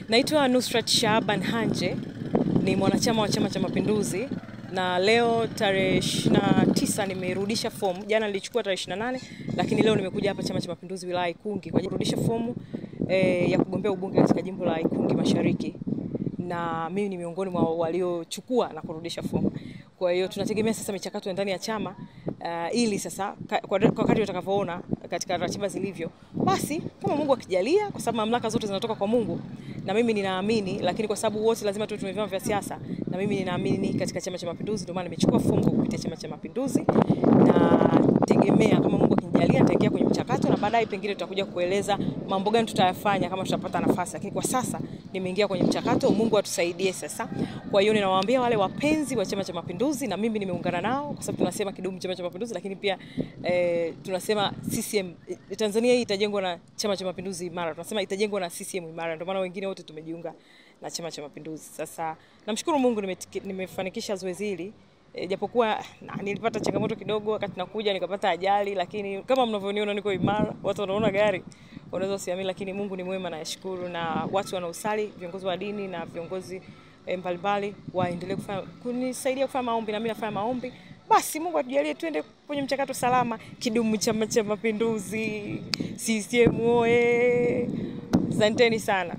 Naitwa Nusrat Shaban Hanje, ni mwanachama wa Chama cha Mapinduzi, na leo tarehe 29 nimerudisha fomu. Jana nilichukua tarehe 28, lakini leo nimekuja hapa Chama cha Mapinduzi wilaya Ikungi kwa kurudisha fomu ya kugombea ubunge katika jimbo la Ikungi Mashariki, na mimi ni miongoni mwa waliochukua na kurudisha fomu. Kwa hiyo tunategemea sasa michakato ndani ya chama ili sasa kwa kadri utakavyoona katika ratiba zilivyo, basi kama Mungu akijalia, kwa sababu mamlaka zote zinatoka kwa Mungu na mimi ninaamini, lakini kwa sababu wote lazima tuwe vyama vya siasa, na mimi ninaamini katika Chama cha Mapinduzi, ndio maana nimechukua fomu kupitia Chama cha Mapinduzi, na tegemea kama Mungu akinijalia nitaingia kwenye mchakato, na baadaye pengine tutakuja kueleza mambo gani tutayafanya kama tutapata nafasi, lakini kwa sasa nimeingia kwenye mchakato. Mungu atusaidie sasa. Kwa hiyo ninawaambia wale wapenzi wa Chama cha Mapinduzi, na mimi nimeungana nao kwa sababu tunasema kidumu Chama cha Mapinduzi, lakini pia tunasema CCM Tanzania hii itajengwa na Chama cha Mapinduzi imara. Tunasema itajengwa na CCM imara. Ndio maana wengine wote tumejiunga na Chama cha Mapinduzi. Sasa namshukuru Mungu nimefanikisha zoezi hili. Japokuwa nilipata changamoto kidogo wakati nakuja, nikapata ajali, lakini kama mnavyoniona niko imara. Watu wanaona gari wanaweza usiamini, lakini Mungu ni mwema na nashukuru. Na watu wanaosali, viongozi wa dini na viongozi mbalimbali waendelee kunisaidia kufanya maombi, na mimi nafanya maombi. Basi Mungu atujalie tuende kwenye mchakato salama. Kidumu Chama cha Mapinduzi, CCM oye! Asanteni sana.